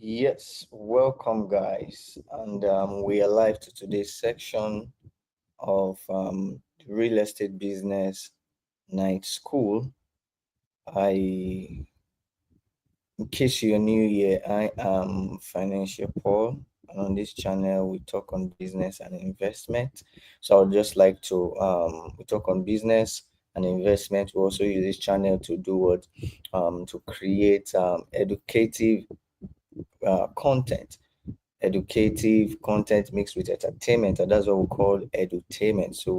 Yes, welcome, guys. And we are live to today's section of real estate business night school. I, in case you're new here, I am Financial Paul, and on this channel we talk on business and investment. So I would just like to we talk on business and investment. We also use this channel to do what to create educative content, educative content mixed with entertainment, and that's what we call edutainment. So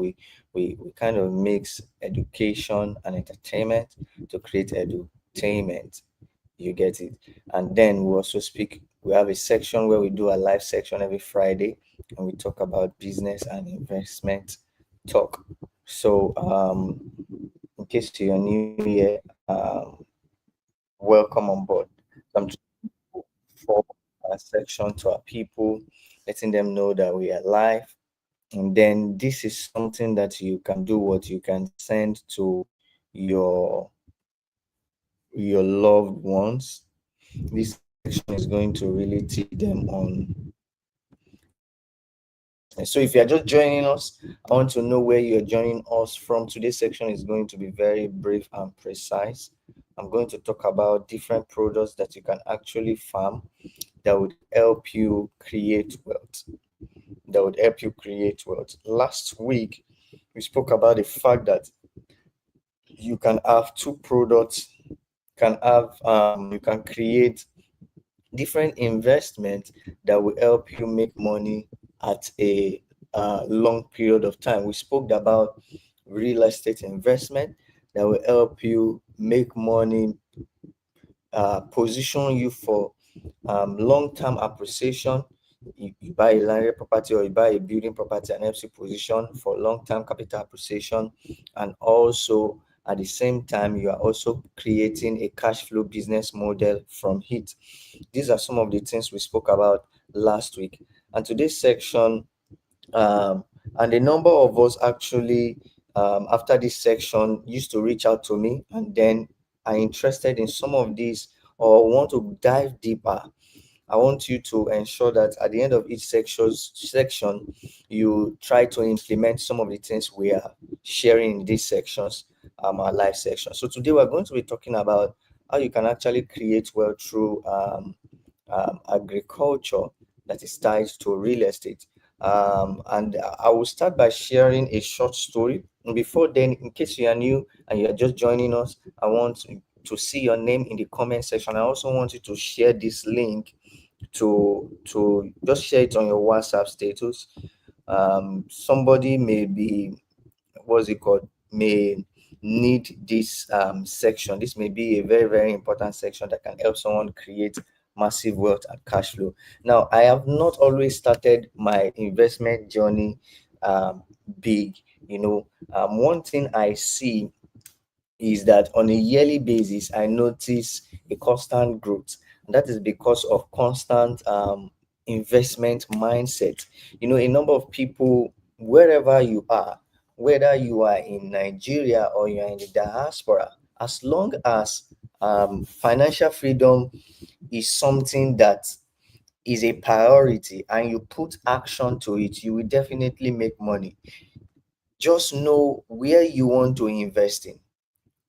we kind of mix education and entertainment to create edutainment. You get it? And then we also speak. We have a section where we do a live section every Friday, and we talk about business and investment talk. So in case you're new here, welcome on board. So I'm for our section to our people, letting them know that we are live. And then this is something that you can do what you can send to your loved ones. This section is going to really teach them on investment. So if you're just joining us, I want to know where you're joining us from. Today's section is going to be very brief and precise. I'm going to talk about different products that you can actually farm that would help you create wealth. Last week, we spoke about the fact that you can have two products, you can create different investments that will help you make money at a long period of time. We spoke about real estate investment that will help you make money, position you for long-term appreciation. You buy a landed property or you buy a building property and helps you position for long-term capital appreciation, and also at the same time you are also creating a cash flow business model from it. These are some of the things we spoke about last week. And today's section, and a number of us actually, after this section, used to reach out to me and then are interested in some of these or want to dive deeper. I want you to ensure that at the end of each section, you try to implement some of the things we are sharing in these sections, our live section. So today we're going to be talking about how you can actually create wealth through agriculture that is tied to real estate. And I will start by sharing a short story. And before then, in case you are new and you are just joining us, I want to see your name in the comment section. I also want you to share this link to just share it on your WhatsApp status. Somebody may be, what's it called, may need this section. This may be a very, very important section that can help someone create massive wealth and cash flow. Now, I have not always started my investment journey big. One thing I see is that on a yearly basis, I notice a constant growth. And that is because of constant investment mindset. A number of people, wherever you are, whether you are in Nigeria or you are in the diaspora, as long as financial freedom is something that is a priority and you put action to it, you will definitely make money. Just know where you want to invest in,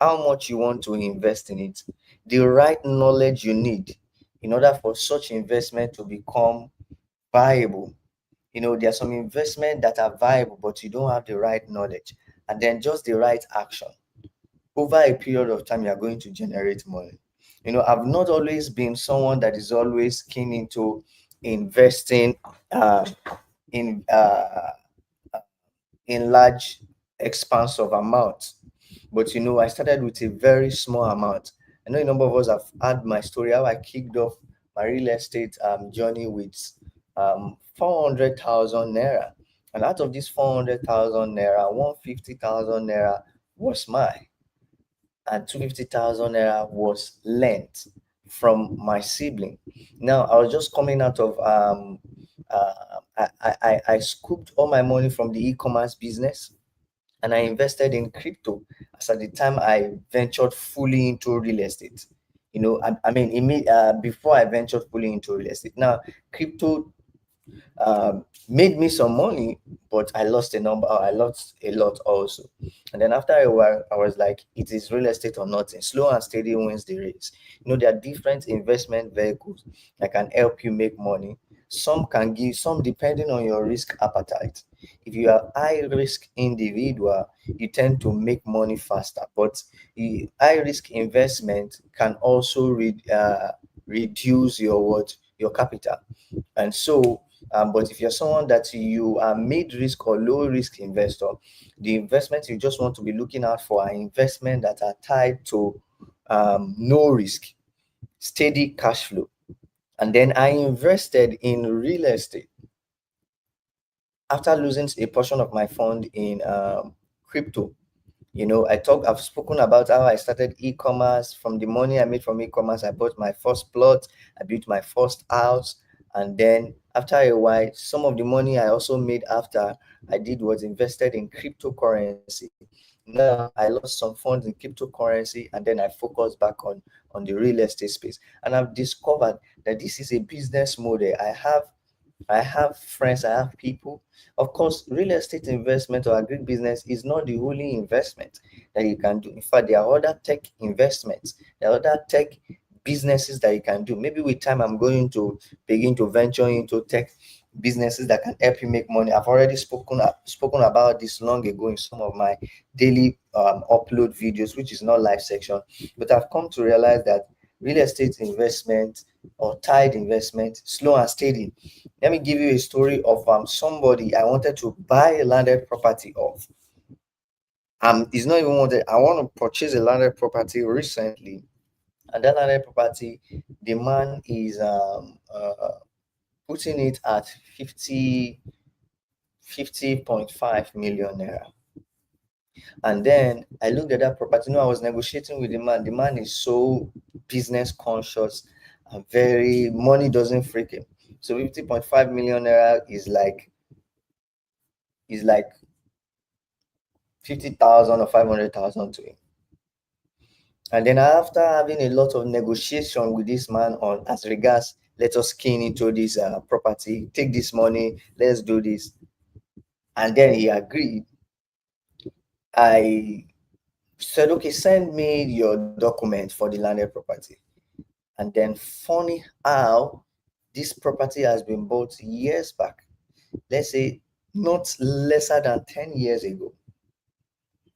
how much you want to invest in it, the right knowledge you need in order for such investment to become viable. There are some investment that are viable, but you don't have the right knowledge, and then just the right action. Over a period of time, you are going to generate money. I've not always been someone that is always keen into investing in large expanse of amounts. But I started with a very small amount. I know a number of us have had my story, how I kicked off my real estate journey with 400,000 naira. And out of this 400,000 naira, 150,000 naira was mine, and 250,000 naira was lent from my sibling. Now, I was just coming out of I scooped all my money from the e-commerce business and I invested in crypto, as at the time I ventured fully into real estate. I mean, before I ventured fully into real estate. Now, crypto made me some money, but I lost a lot also. And then after a while, I was like, it is real estate or nothing. Slow and steady wins the race. There are different investment vehicles that can help you make money. Some can give, some depending on your risk appetite. If you are high risk individual, you tend to make money faster. But the high risk investment can also reduce your capital. And so, but if you're someone that you are mid risk or low risk investor, the investments you just want to be looking out for are investments that are tied to no risk, steady cash flow. And then I invested in real estate after losing a portion of my fund in crypto. I've spoken about how I started e-commerce. From the money I made from e-commerce, I bought my first plot, I built my first house, and then after a while, some of the money I also made after I did was invested in cryptocurrency. Now I lost some funds in cryptocurrency, and then I focused back on the real estate space. And I've discovered that this is a business model. I have friends, I have people. Of course, real estate investment or agri business is not the only investment that you can do. In fact, there are other tech investments, there are other tech businesses that you can do. Maybe with time, I'm going to begin to venture into tech businesses that can help you make money. I've already spoken about this long ago in some of my daily upload videos, which is not live section. But I've come to realize that real estate investment or tied investment, slow and steady. Let me give you a story of somebody I wanted to buy a landed property of. It's not even wanted. I want to purchase a landed property recently, and that landed property, the man is putting it at 50.5 million naira. And then I looked at that property. I was negotiating with the man. The man is so business conscious and very money doesn't freak him. So 50.5 million naira is like 50,000 or 500,000 to him. And then after having a lot of negotiation with this man on as regards, let us keen into this property, take this money, let's do this. And then he agreed. I said, okay, send me your document for the landed property. And then funny how this property has been bought years back. Let's say not lesser than 10 years ago.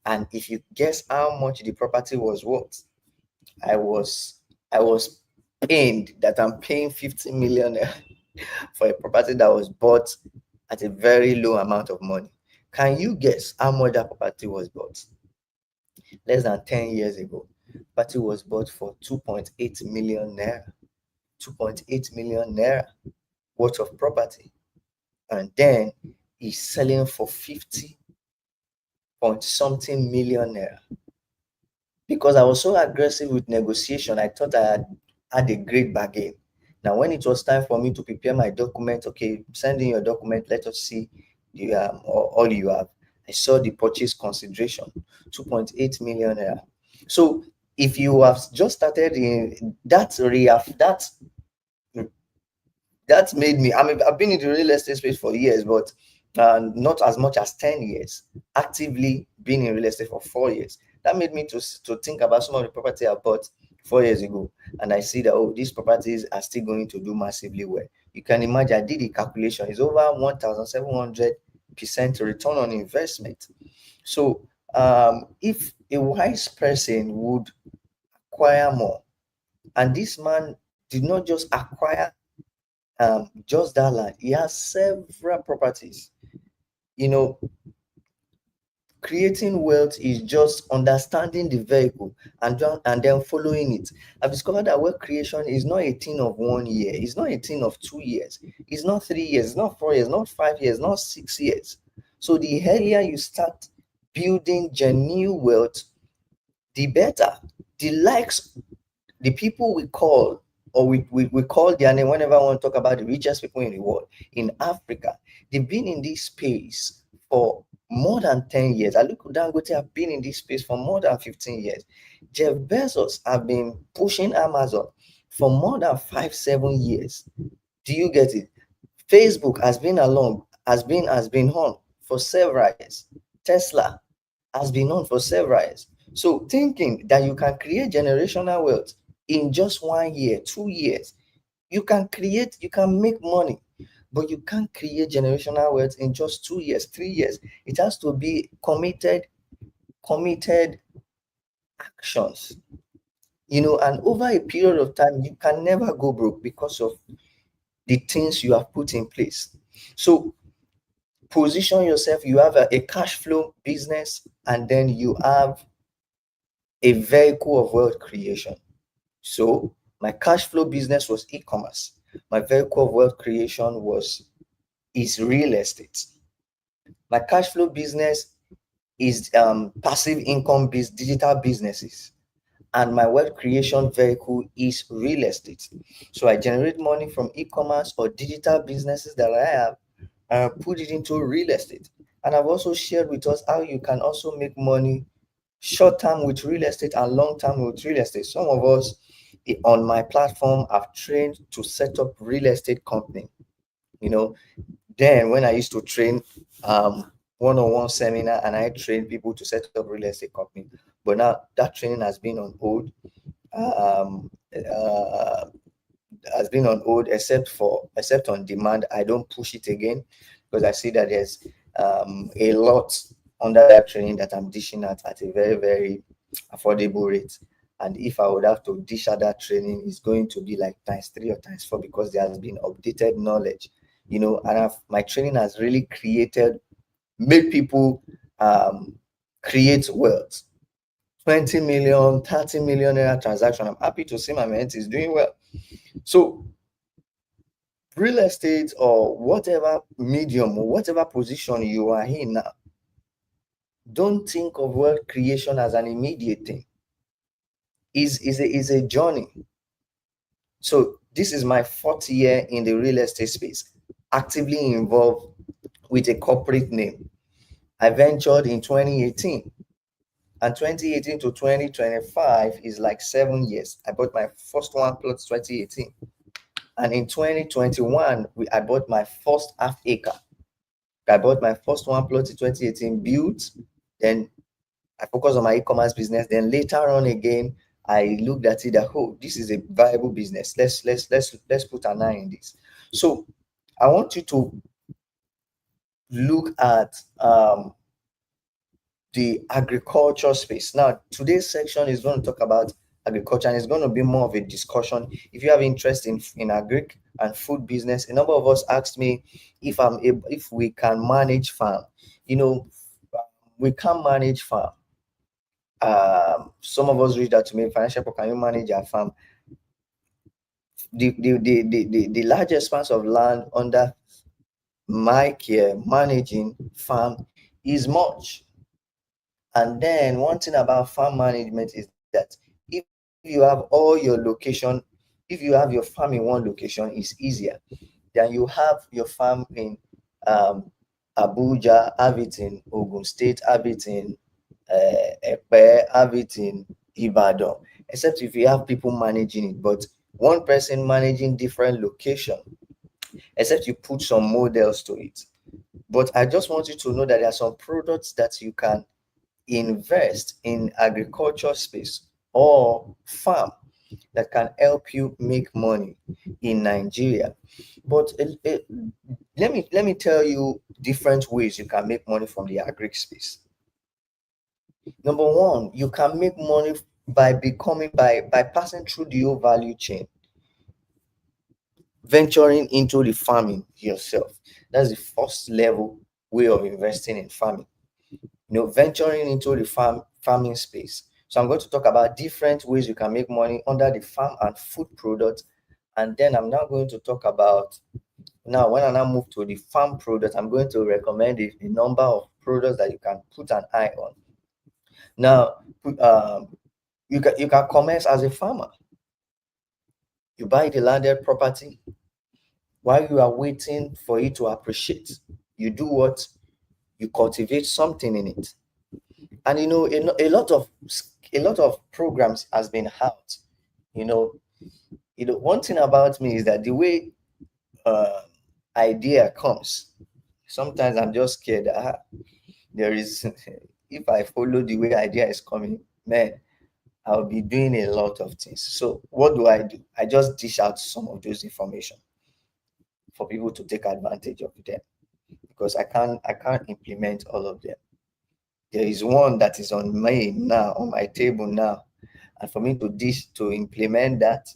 And if you guess how much the property was worth, I was I was pained that I'm paying 50 million for a property that was bought at a very low amount of money. Can you guess how much that property was bought? Less than 10 years ago. Property was bought for 2.8 million naira. 2.8 million naira worth of property. And then he's selling for 50 point something million naira. Because I was so aggressive with negotiation, I thought I had a great bargain. Now, when it was time for me to prepare my document, okay, send in your document, let us see all you have. I saw the purchase consideration, 2.8 million naira. So if you have just started in that made me. I mean, I've been in the real estate space for years, but not as much as 10 years. Actively being in real estate for 4 years. That made me to think about some of the property I bought 4 years ago. And I see that, oh, these properties are still going to do massively well. You can imagine, I did the calculation, it's over 1,700% return on investment. So if a wise person would acquire more, and this man did not just acquire just that land. He has several properties. You know, creating wealth is just understanding the vehicle and then following it. I've discovered that wealth creation is not a thing of 1 year. It's not a thing of 2 years. It's not 3 years. It's not 4 years. Not 5 years. Not 6 years. So the earlier you start building genuine wealth, the better. The likes the people we call or we call their name whenever I want to talk about the richest people in the world in Africa, they've been in this space for more than 10 years. I look Dangote have been in this space for more than 15 years. Jeff Bezos have been pushing Amazon for more than 5, 7 years. Do you get it? Facebook has been on for several years. Tesla has been on for several years. So thinking that you can create generational wealth in just 1 year, 2 years, you can make money, but you can't create generational wealth in just 2 years, 3 years. It has to be committed actions. And over a period of time, you can never go broke because of the things you have put in place. So position yourself. You have a cash flow business, and then you have a vehicle of wealth creation. So my cash flow business was e-commerce. My vehicle of wealth creation is real estate. My cash flow business is passive income based digital businesses, and my wealth creation vehicle is real estate. So I generate money from e-commerce or digital businesses that I have, and put it into real estate. And I've also shared with us how you can also make money short term with real estate and long term with real estate. Some of us on my platform have trained to set up real estate company. You know, then when I used to train one-on-one seminar, and I train people to set up real estate company, but now that training um, uh, has been on hold, except on demand. I don't push it again because I see that there's a lot under that training that I'm dishing out at a very, very affordable rate. And if I would have to dish out that training, it's going to be like times three or times four, because there has been updated knowledge. And my training has really made people create wealth. 20 million, 30 million naira transaction. I'm happy to see my mentor is doing well. So real estate, or whatever medium or whatever position you are in now, don't think of wealth creation as an immediate thing. Is a journey. So this is my fourth year in the real estate space, actively involved with a corporate name. I ventured in 2018, and 2018 to 2025 is like 7 years. I bought my first one plot 2018, and in 2021 I bought my first half acre. I bought my first one plot in 2018, built, then I focused on my e-commerce business. Then later on again, I looked at it that, oh, this is a viable business. Let's put an eye in this. So I want you to look at the agriculture space. Now, today's section is going to talk about agriculture, and it's going to be more of a discussion. If you have interest in agric and food business, a number of us asked me if we can manage farm. We can manage farm. Some of us reached out to me, financial people, can you manage your farm? The large expanse of land under my care managing farm is much. And then one thing about farm management is that if you have all your location, if you have your farm in one location, it's easier than you have your farm in um, Abuja, have it in Ogun State, have it in Epe, have it in Ibadan, except if you have people managing it. But one person managing different location, except you put some models to it. But I just want you to know that there are some products that you can invest in agriculture space or farm that can help you make money in Nigeria. But let me tell you different ways you can make money from the agric space. Number one, you can make money by passing through the whole value chain, venturing into the farming yourself. That's the first level way of investing in farming. Venturing into the farming space. So I'm going to talk about different ways you can make money under the farm and food products. And then I'm now going to talk about, now when I now move to the farm product, I'm going to recommend a number of products that you can put an eye on. Now, you can commence as a farmer. You buy the landed property. While you are waiting for it to appreciate, you do what? You cultivate something in it. And a lot of a lot of programs has been out. You know, one thing about me is that the way uh, idea comes, sometimes I'm just scared that there is if I follow the way idea is coming, man, I'll be doing a lot of things. So what do? I just dish out some of those information for people to take advantage of them, because I can't implement all of them. There is one that is on me now, on my table now, and for me to implement that,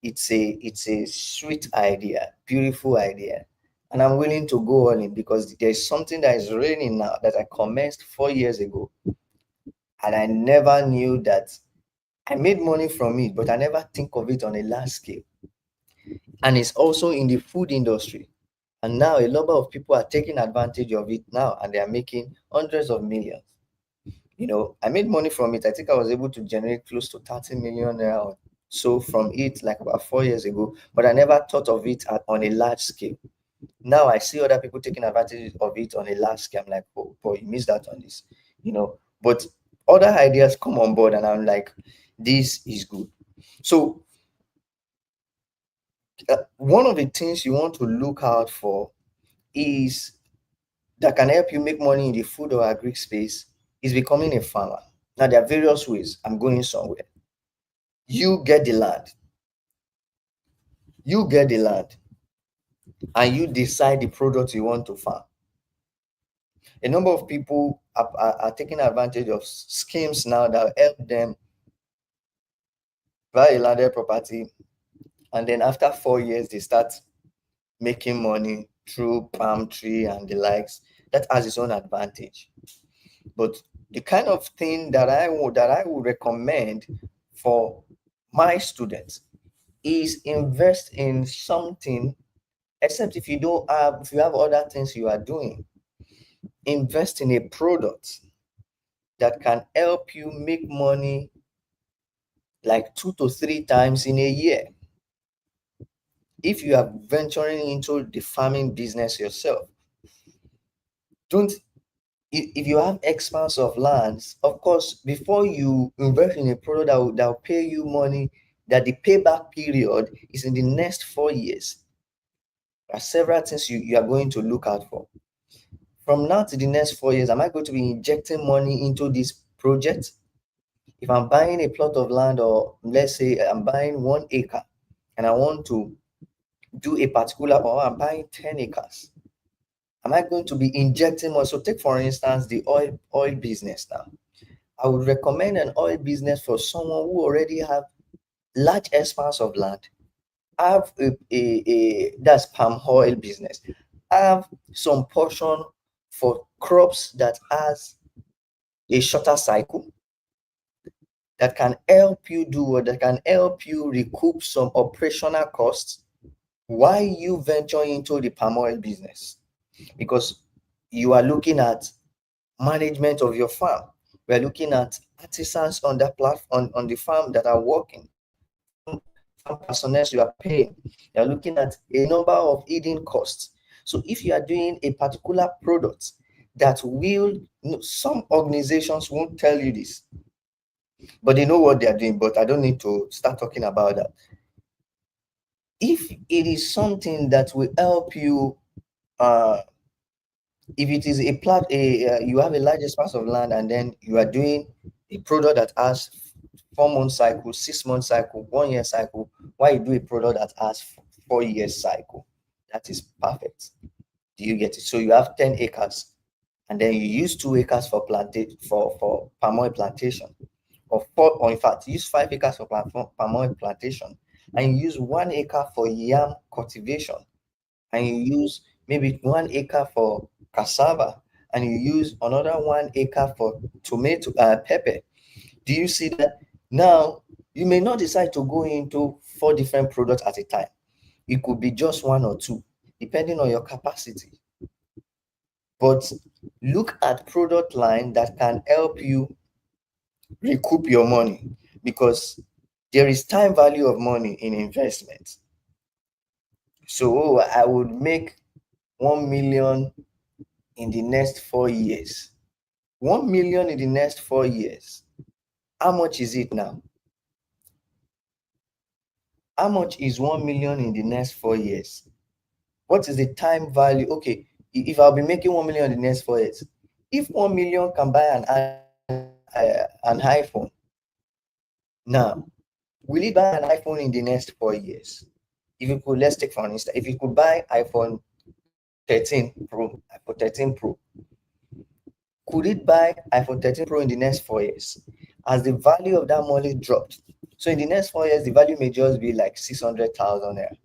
it's a sweet idea, beautiful idea, and I'm willing to go all in, because there's something that is raining now that I commenced 4 years ago, and I never knew that I made money from it, but I never think of it on a large scale. And it's also in the food industry. And now a lot of people are taking advantage of it now, and they are making hundreds of millions. I made money from it. I think I was able to generate close to 30 million naira. So from it, like about 4 years ago, but I never thought of it on a large scale. Now I see other people taking advantage of it on a large scale. I'm like, oh boy, you missed out on this, But other ideas come on board, and I'm like, this is good. So one of the things you want to look out for is that can help you make money in the food or agri space is becoming a farmer. Now there are various ways. I'm going somewhere. You get the land. You get the land, and you decide the product you want to farm. A number of people are taking advantage of schemes now that help them buy a landed property, and then after 4 years they start making money through palm tree and the likes. That has its own advantage. But the kind of thing that I would recommend for my students is invest in something, except if you have other things you are doing. Invest in a product that can help you make money like 2 to 3 times in a year. If you are venturing into the farming business yourself, don't if you have expanse of lands, of course, before you invest in a product that will pay you money, that the payback period is in the next 4 years. There are several things you are going to look out for. From now to the next 4 years, am I going to be injecting money into this project? If I'm buying a plot of land, or let's say I'm buying 1 acre and I want to do a particular, or I'm buying 10 acres, am I going to be injecting more? So take for instance the oil business now. I would recommend an oil business for someone who already have large expanse of land, have that's palm oil business, have some portion for crops that has a shorter cycle, that can help you do what that can help you recoup some operational costs while you venture into the palm oil business, because you are looking at management of your farm. We are looking at artisans on that platform, on the farm, that are working, farm personnel you are paying. You are looking at a number of hidden costs. So if you are doing a particular product that will, some organizations won't tell you this, but they know what they are doing. But I don't need to start talking about that. If it is something that will help you, uh, if it is you have a large expanse of land, and then you are doing a product that has 4 month cycle, 6 month cycle, 1 year cycle, why you do a product that has 4 years cycle? That is perfect. Do you get it? So you have 10 acres, and then you use 2 acres for palm oil plantation, or in fact use 5 acres for palm oil plantation, and you use 1 acre for yam cultivation, and you use maybe 1 acre for cassava, and you use another 1 acre for tomato, pepper. Do you see that? Now you may not decide to go into 4 different products at a time. It could be just one or two, depending on your capacity. But look at product line that can help you recoup your money, because there is time value of money in investment. So I would make 1 million in the next 4 years. 1 million in the next 4 years. How much is it now? How much is 1 million in the next 4 years? What is the time value? Okay, if I'll be making 1 million in the next 4 years, if 1 million can buy an iPhone now, will it buy an iPhone in the next 4 years? If you could, let's take for instance, if you could buy iPhone 13 Pro, iPhone 13 Pro, could it buy iPhone 13 Pro in the next 4 years? As the value of that money dropped. So in the next 4 years, the value may just be like 600,000 naira.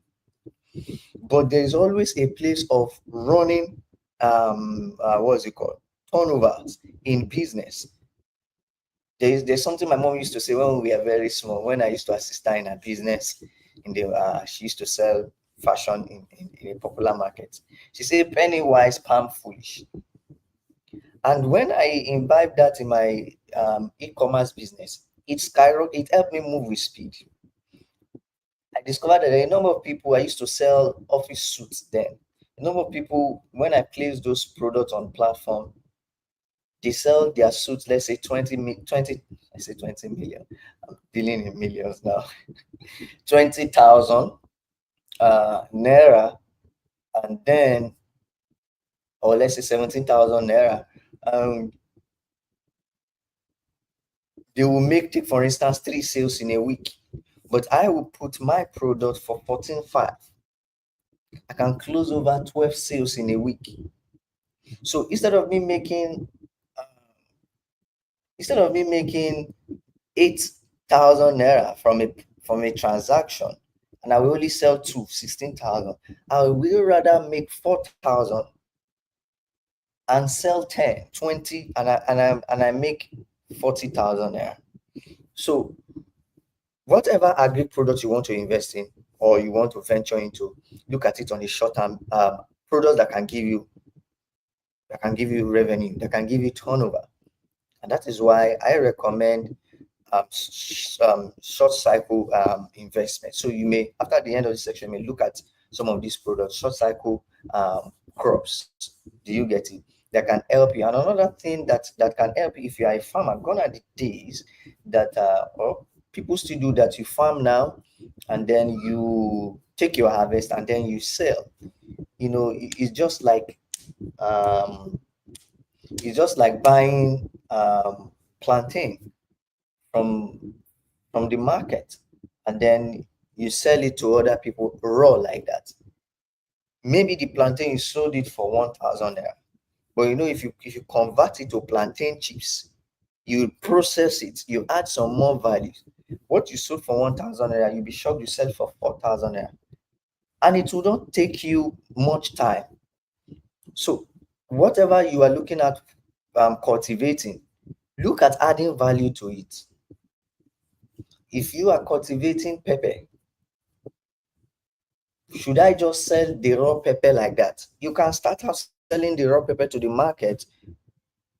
But there is always a place of running, what's it called? Turnovers in business. There's something my mom used to say when we were very small. When I used to assist her in her business, she used to sell fashion in a popular market. She said, "Penny wise, pound foolish." And when I imbibed that in my e-commerce business, it helped me move with speed. I discovered that a number of people, I used to sell office suits then. A number of people, when I place those products on platform, they sell their suits, let's say 20, I say 20 million. I'm dealing in millions now. 20,000 naira, and then, or let's say 17,000 naira. Um, they will make, take for instance, 3 sales in a week. But I will put my product for 14.5. I can close over 12 sales in a week. So uh, instead of me making 8,000 naira from a transaction, and I will only sell 16,000, I will rather make 4,000 and sell 10, 20, and I make 40,000 naira. So whatever agri product you want to invest in or you want to venture into, look at it on a short term, products that can give you revenue, that can give you turnover. And that is why I recommend short cycle investment. So you may, after the end of this section, you may look at some of these products, short cycle crops. Do you get it? That can help you. And another thing that can help you if you are a farmer, gone are the days that people still do that. You farm now, and then you take your harvest and then you sell. It's just like um, buying plantain from the market, and then you sell it to other people raw like that. Maybe the plantain you sold it for 1,000 naira, but if you convert it to plantain chips, you process it, you add some more value. What you sold for 1,000 naira, you'll be shocked you sell for 4,000 naira, and it will not take you much time. So whatever you are looking at cultivating, look at adding value to it. If you are cultivating pepper, should I just sell the raw pepper like that? You can start out selling the raw pepper to the market,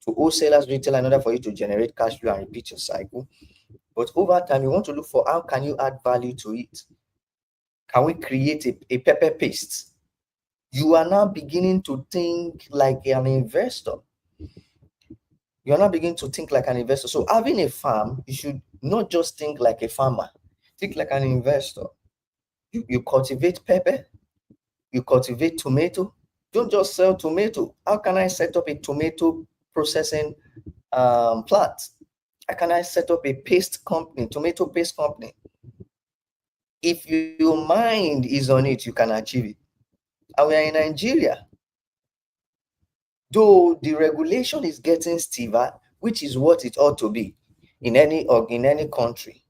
to wholesalers, retail, in order for you to generate cash flow and repeat your cycle. But over time, you want to look for how can you add value to it? Can we create a pepper paste? You are now beginning to think like an investor. You're not beginning to think like an investor. So having a farm, you should not just think like a farmer. Think like an investor. You cultivate pepper, you cultivate tomato. Don't just sell tomato. How can I set up a tomato processing plant? How can I set up a paste company, tomato paste company? If your mind is on it, you can achieve it. And we are in Nigeria. Though the regulation is getting stiffer, which is what it ought to be in any country,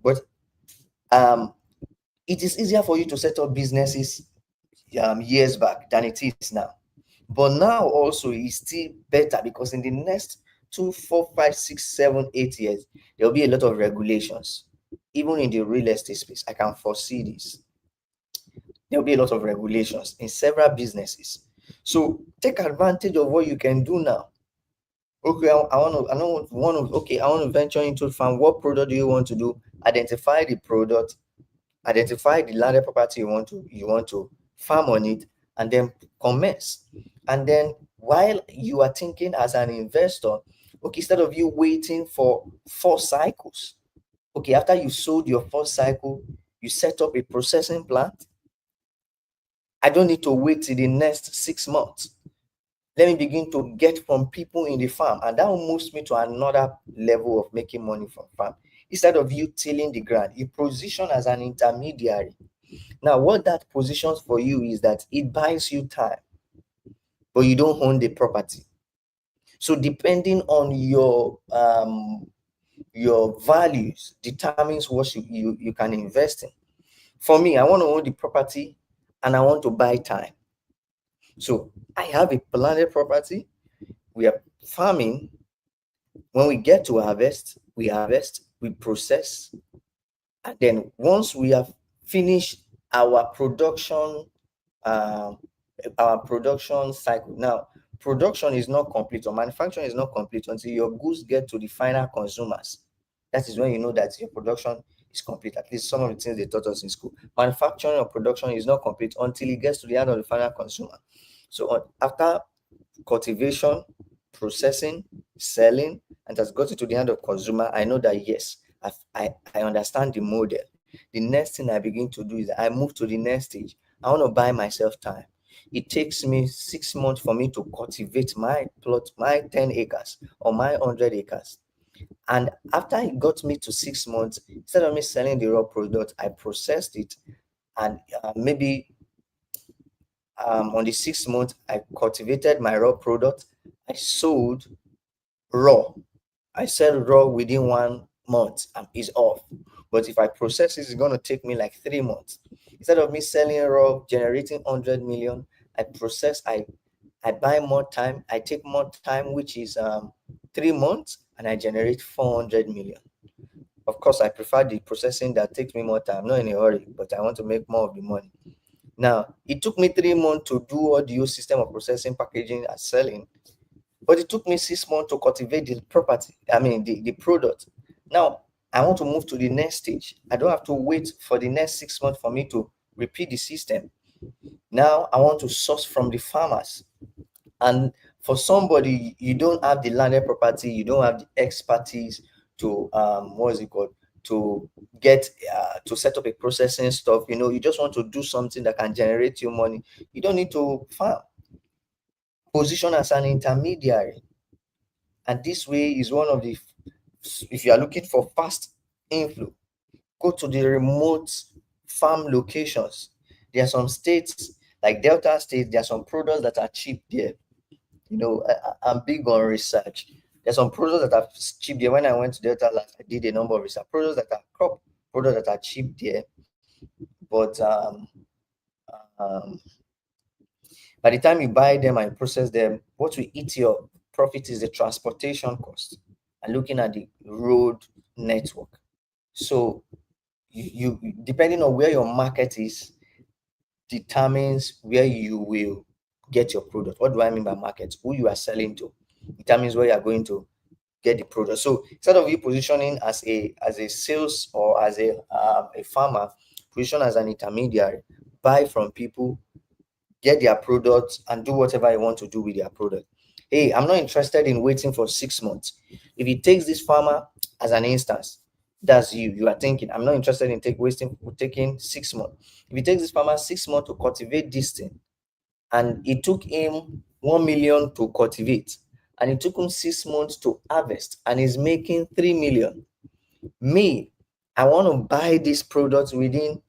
but um, it is easier for you to set up businesses years back than it is now. But now also it's still better because in the next 2, 4, 5, 6, 7, 8 years, there'll be a lot of regulations. Even in the real estate space, I can foresee this. There'll be a lot of regulations in several businesses. So take advantage of what you can do now. Okay, I want to venture into farm. What product do you want to do? Identify the product, identify the landed property you want to farm on it, and then commence. And then while you are thinking as an investor, Okay, instead of you waiting for 4 cycles, okay, after you sold your first cycle, you set up a processing plant. I don't need to wait till the next 6 months. Let me begin to get from people in the farm, and that will move me to another level of making money from farm. Instead of you tilling the ground, you position as an intermediary. Now, what that positions for you is that it buys you time, but you don't own the property. So depending on your values determines what you can invest in. For me, I want to own the property and I want to buy time. So I have a planted property. We are farming. When we get to harvest, we process, and then once we have finished our production, um, our production cycle. Now, production is not complete, or manufacturing is not complete until your goods get to the final consumers. That is when you know that your production is complete. At least some of the things they taught us in school. Manufacturing or production is not complete until it gets to the end of the final consumer. So after cultivation, processing, selling, and has got it to the end of consumer, I know that yes, I understand the model. The next thing I begin to do is I move to the next stage. I want to buy myself time. It takes me 6 months for me to cultivate my plot, my 10 acres or my 100 acres. And after it got me to 6 months, instead of me selling the raw product, I processed it. And maybe on the 6 month, I cultivated my raw product. I sold raw. I sell raw within 1 month and it's off. But if I process it, it's going to take me like 3 months. Instead of me selling raw, generating 100 million, I process, I buy more time, I take more time, which is 3 months, and I generate 400 million. Of course, I prefer the processing that takes me more time. I'm not in a hurry, but I want to make more of the money. Now, it took me 3 months to do all the system of processing, packaging, and selling, but it took me 6 months to cultivate the property, the product. Now, I want to move to the next stage. I don't have to wait for the next 6 months for me to repeat the system. Now, I want to source from the farmers. And for somebody, you don't have the landed property, you don't have the expertise to what is it called, to get to set up a processing stuff. You just want to do something that can generate you money. You don't need to farm. Position as an intermediary, and this way is one of the, if you are looking for fast inflow, go to the remote farm locations. There are some states like Delta State, there are some products that are cheap there. I'm big on research. There's some products that are cheap there. When I went to Delta last, I did a number of research. Products that are crop, products that are cheap there. But um, by the time you buy them and process them, what will eat your profit is the transportation cost and looking at the road network. So you depending on where your market is, determines where you will get your product. What do I mean by market? Who you are selling to determines where you are going to get the product. So instead of you positioning as a sales or as a farmer, position as an intermediary, buy from people, get their products, and do whatever you want to do with their product. Hey, I'm not interested in waiting for 6 months. If it takes this farmer as an instance, that's you are thinking, I'm not interested in taking 6 months. If it takes this farmer 6 months to cultivate this thing, and it took him 1 million to cultivate, and it took him 6 months to harvest, and he's making 3 million. Me, I want to buy this product within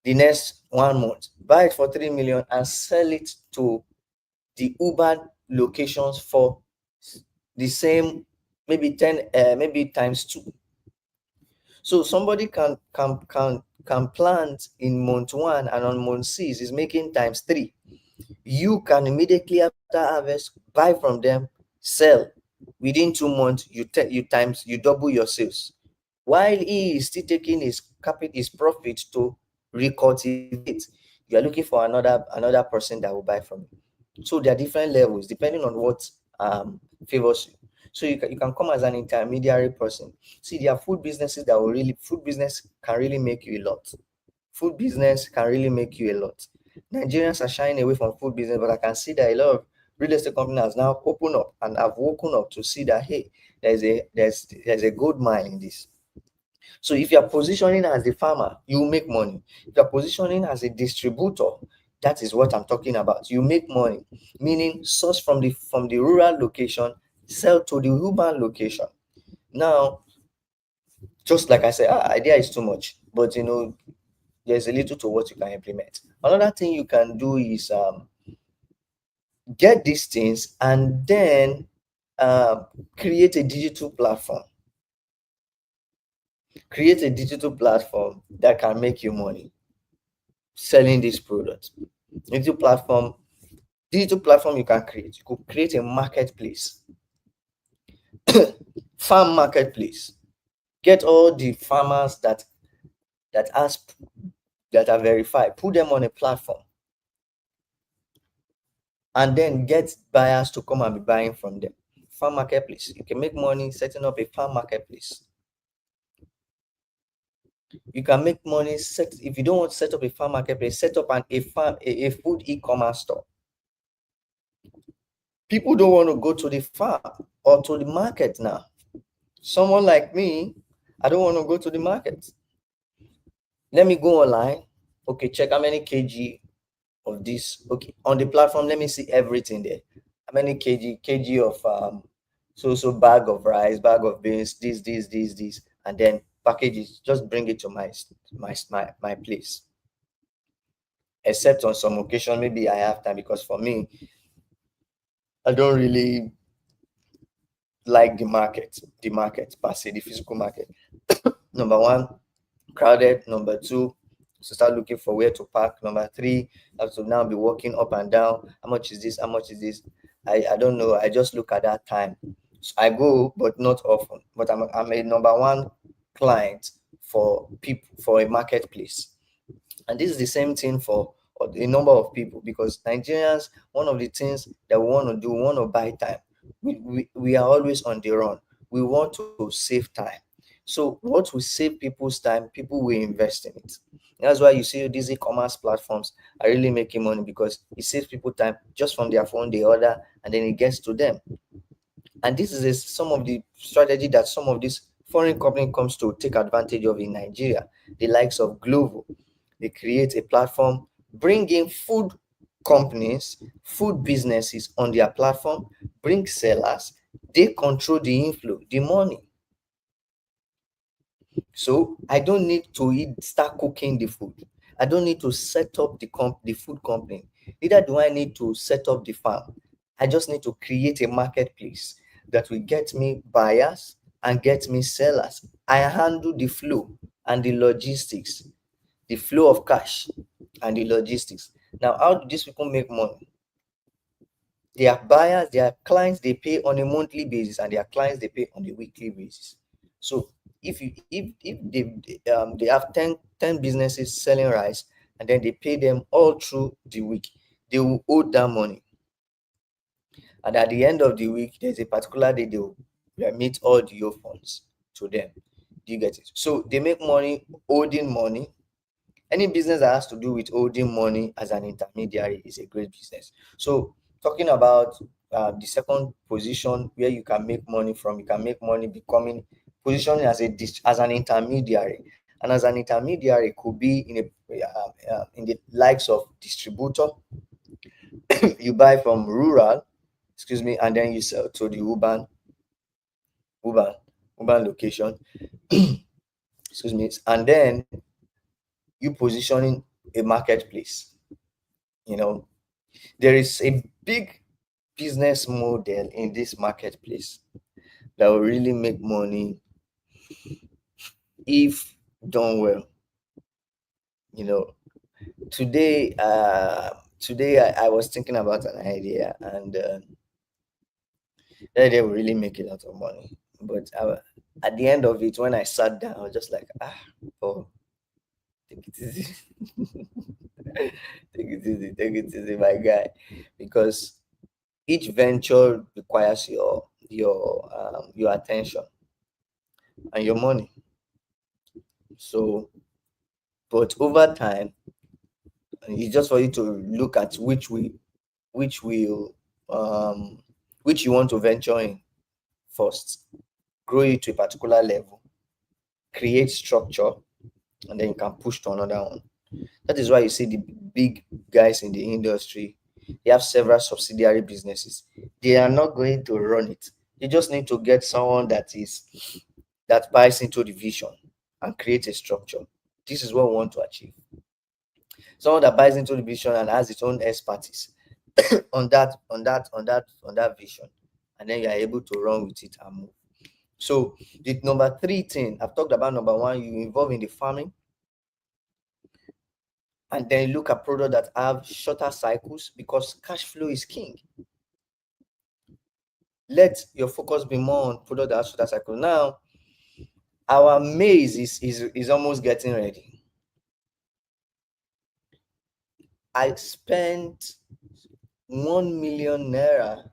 the next 1 month, buy it for 3 million and sell it to the Uber locations for the same, maybe 10, maybe times 2. So somebody can plant in month 1, and on month 6 is making times 3. You can immediately after harvest buy from them, sell. Within 2 months, you double your sales, while he is still taking his profit to recultivate. You are looking for another person that will buy from you. So there are different levels depending on what favors you. So you can come as an intermediary person. See, there are food business can really make you a lot. Food business can really make you a lot. Nigerians are shying away from food business, but I can see that a lot of real estate company has now opened up, and I've woken up to see that, hey, there's a gold mine in this. So if you're positioning as a farmer, you make money. If you're positioning as a distributor, that is what I'm talking about. You make money, meaning source from the rural location, sell to the urban location. Now, just like I said, idea is too much, but there's a little to what you can implement. Another thing you can do is get these things and then um, create a digital platform. Create a digital platform that can make you money selling these products. Digital platform, digital platform you can create. You could create a marketplace, farm marketplace. Get all the farmers that ask that are verified, put them on a platform, and then get buyers to come and be buying from them. Farm marketplace. You can make money setting up a farm marketplace. You can make money if you don't want to set up a farm marketplace, set up a food e-commerce store. People don't want to go to the farm or to the market now. Someone like me, I don't want to go to the market. Let me go online. Okay, check how many kg of this. Okay, on the platform, let me see everything there. How many kg of so bag of rice, bag of beans, this, and then packages. Just bring it to my place. Except on some occasion, maybe I have time, because for me, I don't really like the market per se, the physical market. Number one, crowded. Number two, to start looking for where to park. Number three, I have to now be walking up and down. How much is this? How much is this? I don't know. I just look at that time. So I go, but not often. But I'm a number one client for people for a marketplace. And this is the same thing for a number of people, because Nigerians, one of the things that we want to do, we want to buy time. We are always on the run. We want to save time. So what will save people's time, people will invest in it. That's why you see these e-commerce platforms are really making money, because it saves people time. Just from their phone, they order, and then it gets to them. And this is some of the strategy that some of these foreign company comes to take advantage of in Nigeria. The likes of Glovo, they create a platform, bring in food companies, food businesses on their platform, bring sellers, they control the inflow, the money. So I don't need to start cooking the food. I don't need to set up the food company. Neither do I need to set up the farm. I just need to create a marketplace that will get me buyers and get me sellers. I handle the flow and the logistics, the flow of cash and the logistics. Now, how do these people make money? Their buyers, their clients, they pay on a monthly basis, and their clients, they pay on a weekly basis. So if they have 10 businesses selling rice, and then they pay them all through the week, they will owe that money. And at the end of the week, there's a particular day they will remit all the owe funds to them. Do you get it? So they make money holding money. Any business that has to do with holding money as an intermediary is a great business. So talking about the second position where you can make money from, you can make money becoming positioning as an intermediary. And as an intermediary could be in the likes of distributor. You buy from rural, excuse me, and then you sell to the urban urban location. Excuse me, and then you positioning a marketplace. You know, there is a big business model in this marketplace that will really make money if done well. You know, today I was thinking about an idea, and that idea will really make a lot of money. But at the end of it, when I sat down, I was just like, oh, take it easy. Take it easy, my guy, because each venture requires your attention and your money. So, but over time, it's just for you to look at which will um, which you want to venture in first, grow it to a particular level, create structure, and then you can push to another one. That is why you see the big guys in the industry, they have several subsidiary businesses. They are not going to run it. You just need to get someone that buys into the vision and create a structure. This is what we want to achieve. Someone that buys into the vision and has its own expertise on that vision, and then you are able to run with it and move. So the number three thing I've talked about, number one, you involve in the farming, and then look at products that have shorter cycles because cash flow is king. Let your focus be more on product that have shorter cycle. Now, our maize is almost getting ready. I spent 1 million naira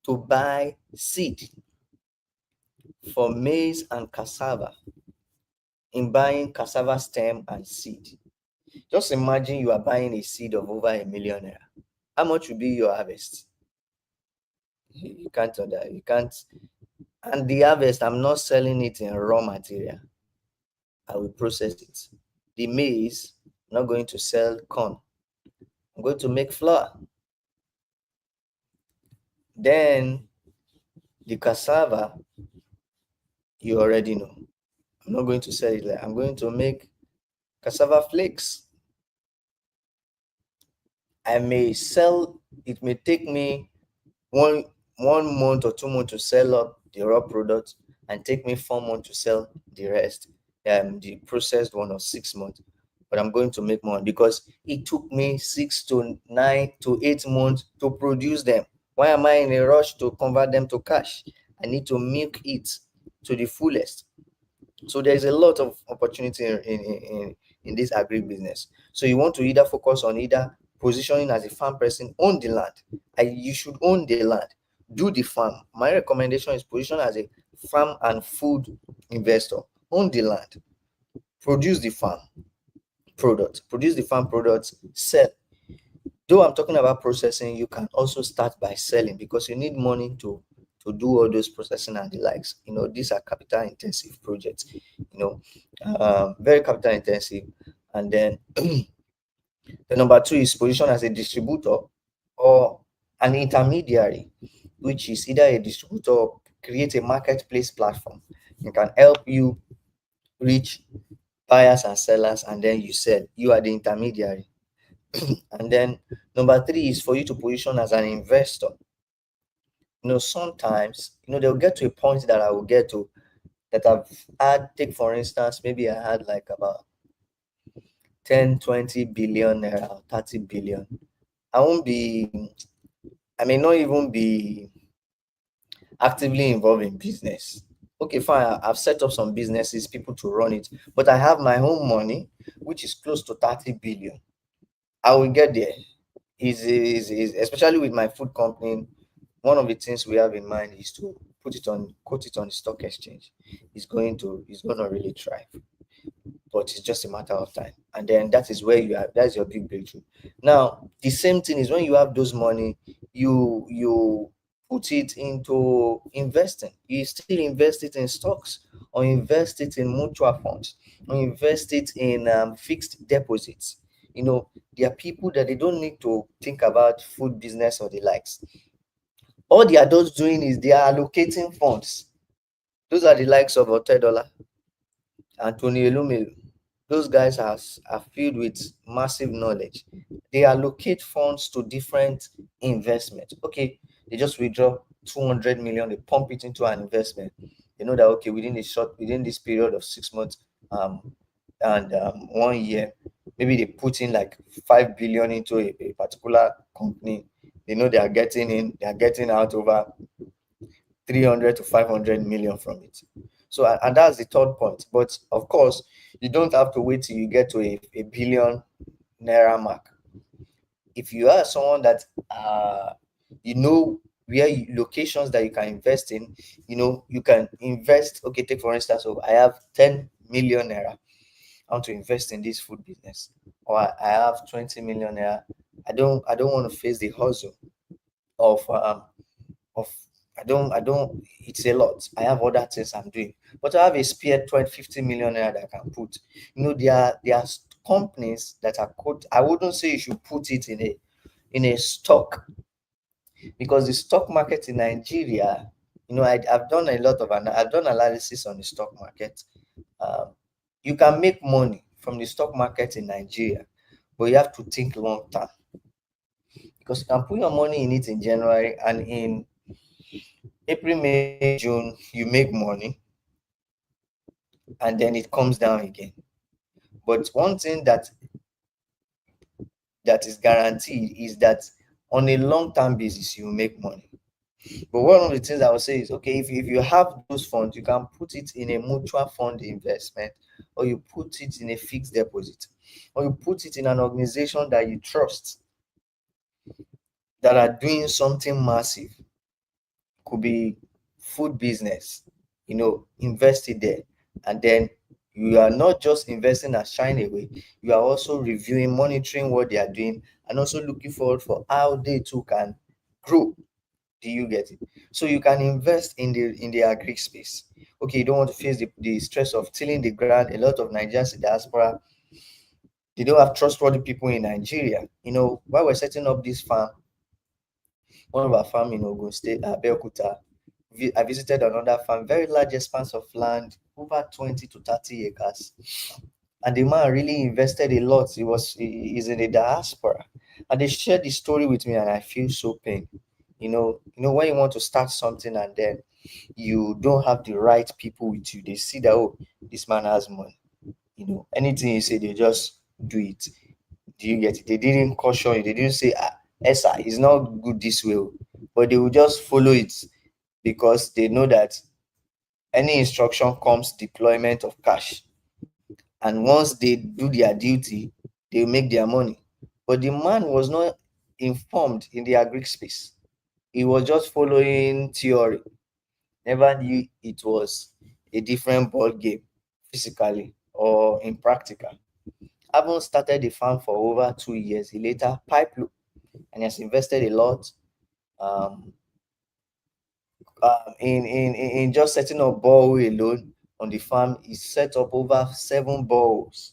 to buy seed for maize and cassava, in buying cassava stem and seed. Just imagine you are buying a seed of over 1 million naira. How much will be your harvest? You can't do that. You can't. And the harvest, I'm not selling it in raw material. I will process it. The maize, I'm not going to sell corn. I'm going to make flour. Then the cassava, you already know. I'm not going to sell it like I'm going to make cassava flakes. I may sell, it may take me one 1 month or 2 months to sell up the raw product and take me 4 months to sell the rest, the processed one, or 6 months. But I'm going to make money because it took me 6 to 9 to 8 months to produce them. Why am I in a rush to convert them to cash? I need to milk it to the fullest. So there's a lot of opportunity in this agri business. So you want to either focus on either positioning as a farm person, own the land. You should own the land, do the farm. My recommendation is position as a farm and food investor. Own the land, produce the farm products, sell. Though I'm talking about processing, you can also start by selling because you need money to do all those processing and the likes. These are capital intensive projects, very capital intensive. And then the number two is position as a distributor or an intermediary, which is either a distributor or create a marketplace platform. It can help you reach buyers and sellers, and then you sell. You are the intermediary. And then number three is for you to position as an investor. Sometimes, they'll get to a point that I will get to, that I've had, take for instance, maybe I had like about 10, 20 billion naira, or 30 billion. I may not even be actively involved in business. Okay, fine. I've set up some businesses, people to run it, but I have my own money, which is close to 30 billion. I will get there. Is especially with my food company. One of the things we have in mind is to quote it on the stock exchange. It's going to really thrive, but it's just a matter of time. And then that's your big breakthrough. Now, the same thing is when you have those money, you put it into investing. You still invest it in stocks, or invest it in mutual funds, or invest it in fixed deposits. There are people that they don't need to think about food business or the likes. All they are just doing is they are allocating funds. Those are the likes of Otedola, Anthony Elumelu. Those guys are filled with massive knowledge. They allocate funds to different investments. Okay, they just withdraw 200 million, they pump it into an investment. They know that, okay, within this period of 6 months, and 1 year, maybe they put in like 5 billion into a particular company. They know they are getting out over 300 to 500 million from it. So, and that's the third point. But of course, you don't have to wait till you get to a billion naira mark. If you are someone that you know locations that you can invest in, you can invest. Okay, take for instance, so I have 10 million naira. I want to invest in this food business, or I have 20 million naira. I don't want to face the hustle of of I don't it's a lot. I have other things I'm doing. But I have a spare 20, 50 million naira that I can put. There are companies that are quote. I wouldn't say you should put it in a stock, because the stock market in Nigeria, I've done a lot of I've done analysis on the stock market. Um, you can make money from the stock market in Nigeria, but you have to think long term, because you can put your money in it in January, and in April, May, June, you make money, and then it comes down again. But one thing that is guaranteed is that on a long term basis, you will make money. But one of the things I would say is, okay, if you have those funds, you can put it in a mutual fund investment, or you put it in a fixed deposit, or you put it in an organization that you trust, that are doing something massive. Could be food business, invest it there. And then you are not just investing and shying away, you are also reviewing, monitoring what they are doing, and also looking forward for how they too can grow. Do you get it? So you can invest in the agri space. Okay, you don't want to face the stress of tilling the ground. A lot of Nigerians in diaspora, they don't have trustworthy people in Nigeria. While we're setting up this farm, one of our farm in Ogun State, Abeokuta, I visited another farm, very large expanse of land, over 20 to 30 acres. And the man really invested a lot. He's in the diaspora. And they shared the story with me, and I feel so pain. When you want to start something and then you don't have the right people with you, they see that, oh, this man has money. Anything you say, they just do it. Do you get it? They didn't caution you, they didn't say, Esa, it's not good this way. But they will just follow it, because they know that any instruction comes deployment of cash. And once they do their duty, they make their money. But the man was not informed in the agri space. He was just following theory, never knew it was a different ball game, physically or in practical. Having started the farm for over 2 years, he later pipe loop, and has invested a lot, um, in just setting up borehole alone on the farm. He set up over 7 boreholes.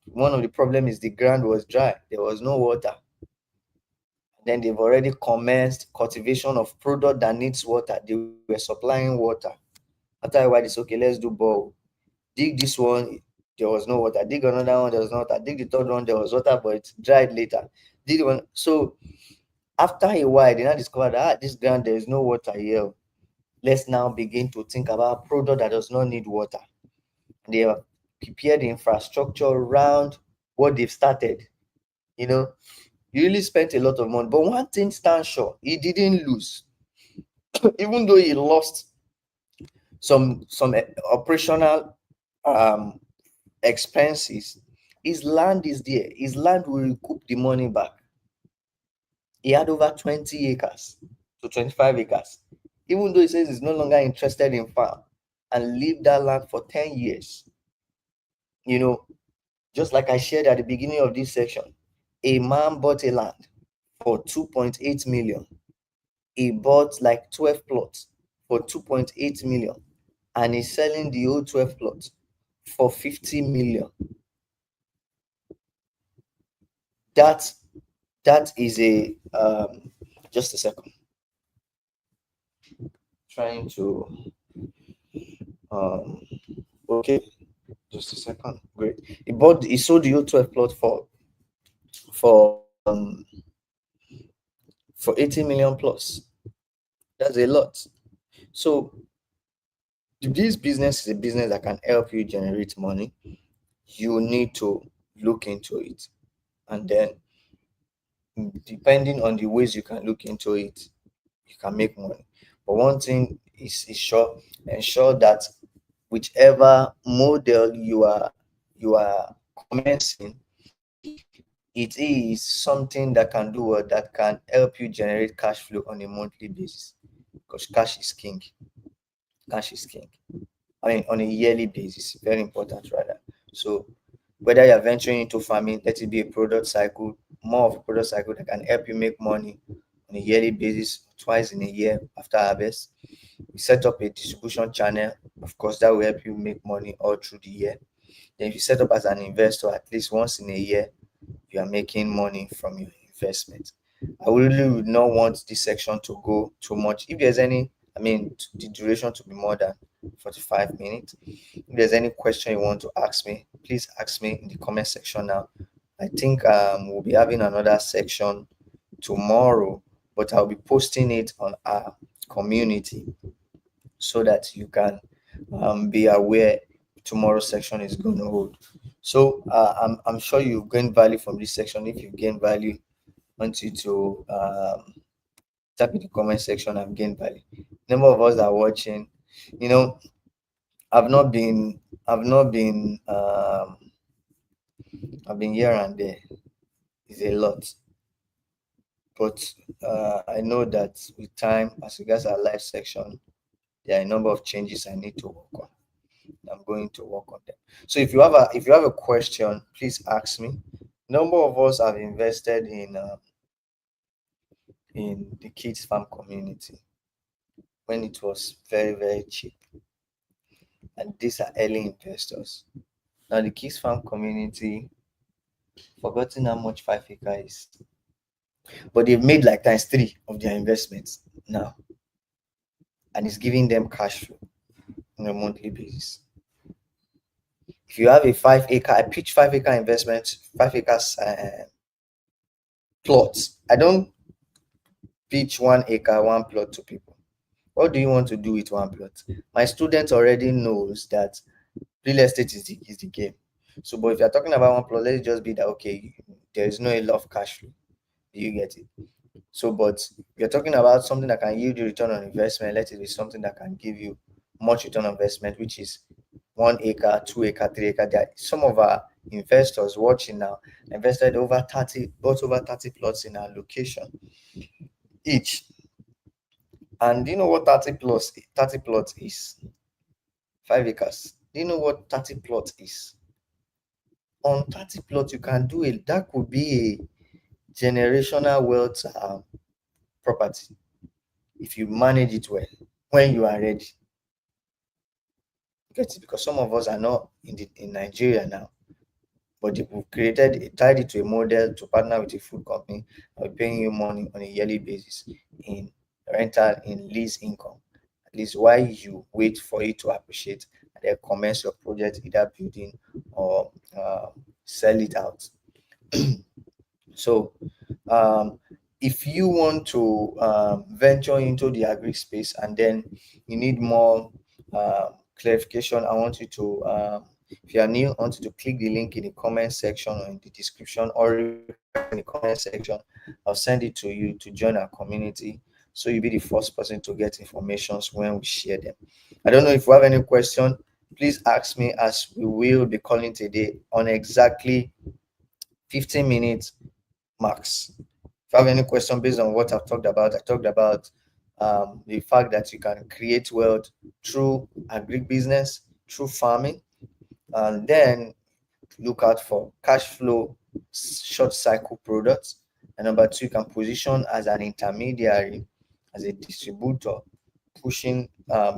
One of the problem is the ground was dry, there was no water. Then they've already commenced cultivation of product that needs water. They were supplying water. After a while, it's okay, let's do borehole. Dig this one, there was no water. Dig another one, there was no water. Dig the third one, there was water, but it dried later. Dig the one. So after a while, they now discovered that, this ground, there is no water here. Let's now begin to think about product that does not need water. They have prepared the infrastructure around what they've started. You really spent a lot of money, but one thing stands sure: he didn't lose. Even though he lost some operational um expenses, his land is there. His land will recoup the money back. He had over 20 acres to 25 acres. Even though he says he's no longer interested in farm, and leave that land for 10 years. You know, just like I shared at the beginning of this section, a man bought a land for 2.8 million. He bought like 12 plots for 2.8 million, and he's selling the old 12 plots for 50 million. That that is a just a second. Trying to um okay, just a second. Great. He sold the old 12 plot for um for 80 million plus. That's a lot. So this business is a business that can help you generate money. You need to look into it, and then depending on the ways you can look into it, you can make money. But one thing is sure: ensure that whichever model you are commencing, it is something that can do what, that can help you generate cash flow on a monthly basis, because cash is king. Cash is king. I mean, on a yearly basis, very important rather. So whether you're venturing into farming, let it be a product cycle, more of a product cycle that can help you make money on a yearly basis, twice in a year after harvest. We set up a distribution channel. Of course, that will help you make money all through the year. Then if you set up as an investor, at least once in a year, you are making money from your investment. I really would not want this section to go too much. If there's any, the duration to be more than 45 minutes. If there's any question you want to ask me, please ask me in the comment section now. I think we'll be having another section tomorrow, but I'll be posting it on our community so that you can be aware tomorrow's section is going to hold. So I'm sure you've gained value from this section. If you gain value, I want you to type in the comment section, I've gained value. Number of us that are watching, you know, I've been here and there. It's a lot. But I know that with time, as regards our live section, there are a number of changes I need to work on. I'm going to work on them. So if you have a question, please ask me. Number of us have invested in the kids farm community when it was very, very cheap, and these are early investors. Now the kids farm community, forgotten how much 5 acre is, but they've made like times three of their investments now, and it's giving them cash flow on a monthly basis. If you have a 5 acre, I pitch 5 acre investment, 5 acres plots. I don't pitch 1 acre, one plot to people. What do you want to do with one plot? My student already knows that real estate is the game. So, but if you're talking about one plot, let's just be that okay, there is no lot of cash flow. Do you get it? So, but you're talking about something that can yield you return on investment. Let it be something that can give you much return on investment, which is 1 acre, 2 acre, 3 acre. There are some of our investors watching now invested bought over 30 plots in our location each. And do you know what 30 plots is? 5 acres. Do you know what 30 plots is? On 30 plots, you can do it. That could be a generational wealth property if you manage it well when you are ready. Get it? Because some of us are not in Nigeria now, but we've tied it to a model to partner with a food company and we're paying you money on a yearly basis in rental, in lease income. At least while you wait for it to appreciate and then commence your project, either building or sell it out. So if you want to venture into the agri space and then you need more clarification, I want you to if you are new, I want you to click the link in the comment section or in the description, or request in the comment section. I'll send it to you to join our community, so you'll be the first person to get information when we share them. I don't know if you have any question. Please ask me, as we will be calling today on exactly 15 minutes max. If you have any question based on what I've talked about, I talked about the fact that you can create wealth through agric business, through farming, and then look out for cash flow short cycle products. And number two, you can position as an intermediary, as a distributor, pushing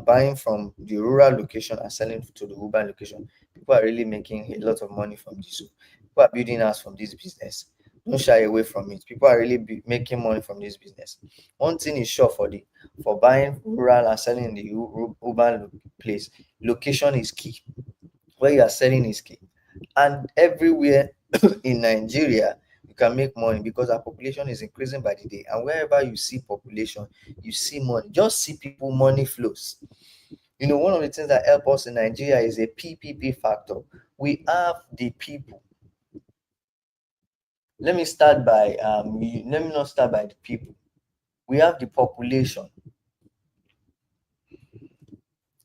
buying from the rural location and selling to the urban location. People are really making a lot of money from this. People are building house from this business. Don't shy away from it. People are really making money from this business. One thing is sure, for buying rural and selling in the urban place, location is key. Where you are selling is key. And everywhere in Nigeria, you can make money because our population is increasing by the day. And wherever you see population, you see money. Just see people, money flows. One of the things that help us in Nigeria is a PPP factor. We have the people. Let me not start by the people. We have the population.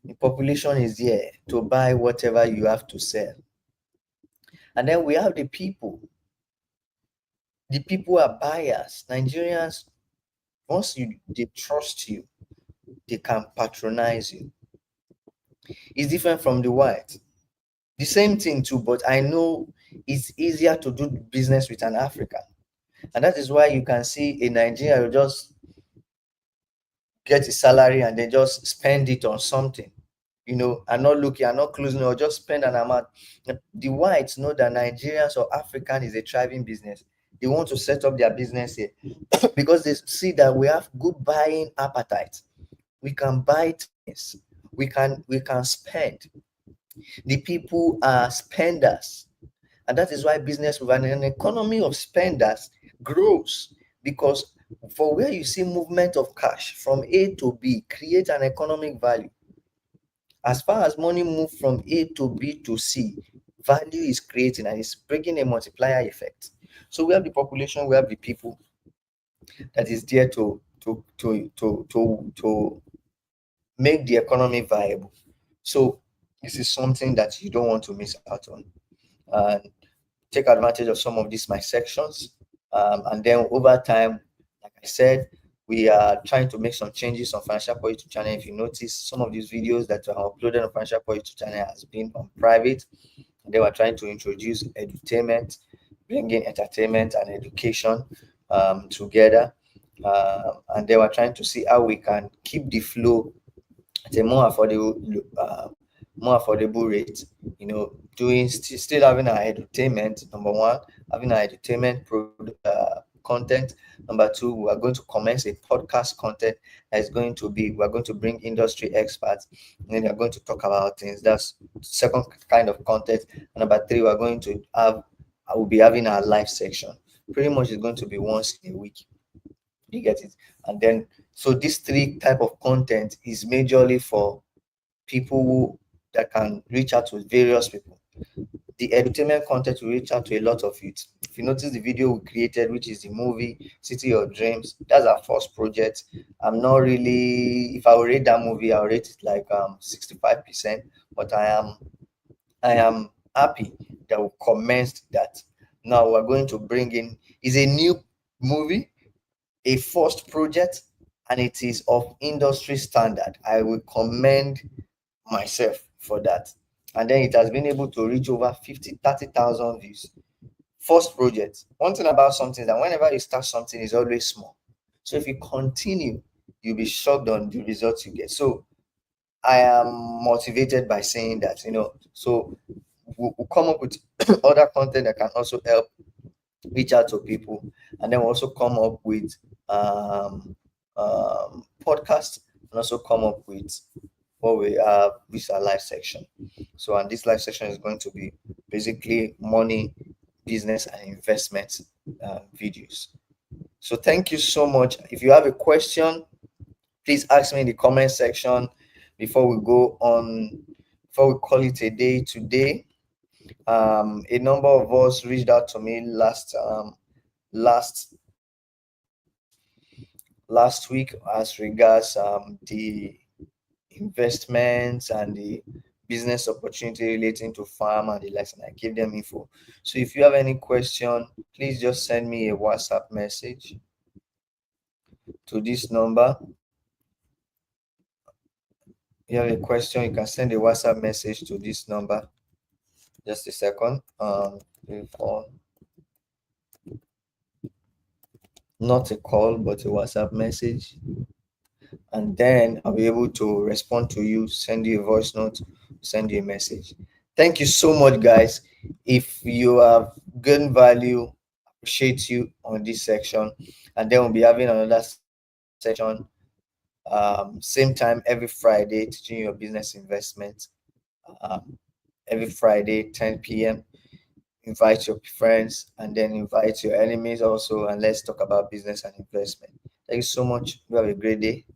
The population is there to buy whatever you have to sell. And then we have the people. The people are buyers. Nigerians, once they trust you, they can patronize you. It's different from the white. The same thing too, but I know it's easier to do business with an African. And that is why you can see in Nigeria, you just get his salary and then just spend it on something, and not looking and not closing, or just spend an amount. The whites know that Nigerians or African is a thriving business. They want to set up their business here because they see that we have good buying appetite. We can buy things. We can spend. The people are spenders, and that is why business with an economy of spenders grows, because for where you see movement of cash from A to B create an economic value. As far as money move from A to B to C, value is creating and it's bringing a multiplier effect. So we have the population, we have the people that is there to make the economy viable. So this is something that you don't want to miss out on. And take advantage of some of these my sections. And then over time, like I said, we are trying to make some changes on Financial Power YouTube channel. If you notice, some of these videos that are uploaded on Financial Power YouTube channel has been on private. And they were trying to introduce edutainment, bringing entertainment and education together. And they were trying to see how we can keep the flow at a more affordable rate. Doing still having our entertainment. Number one, having our entertainment content. Number two, we are going to commence a podcast content that is going to be, we are going to bring industry experts, and then we are going to talk about things. That's second kind of content. And number three, we are going to have, I will be having our live section. Pretty much it's going to be once a week. You get it? And then, so this three type of content is majorly for people that can reach out to various people. The edutainment content will reach out to a lot of youth. If you notice the video we created, which is the movie City of Dreams, that's our first project. I'm not really, if I would rate that movie, I'll rate it like 65%, but I am happy that we commenced that. Now we're going to bring in, is a new movie, a first project, and it is of industry standard. I will commend myself for that. And then it has been able to reach over 30,000 views. First project. One thing about something is that whenever you start something, it's always small. So if you continue, you'll be shocked on the results you get. So I am motivated by saying that, so we'll come up with other content that can also help reach out to people. And then we'll also come up with podcasts, and also come up with what we have, this our live section. So, and this live section is going to be basically money, business, and investment videos. So, thank you so much. If you have a question, please ask me in the comment section before we go on, before we call it a day today. A number of us reached out to me last week as regards the investments and the business opportunity relating to farm and the likes, and I give them info. So if you have any question, please just send me a WhatsApp message to this number. You have a question, you can send a WhatsApp message to this number. Just a second. Not a call, but a WhatsApp message. And then I'll be able to respond to you, send you a voice note, send you a message. Thank you so much, guys. If you have gained value, appreciate you on this section. And then we'll be having another section, same time every Friday, teaching your business investment. Every Friday, 10 p.m. Invite your friends and then invite your enemies also, and let's talk about business and investment. Thank you so much. You have a great day.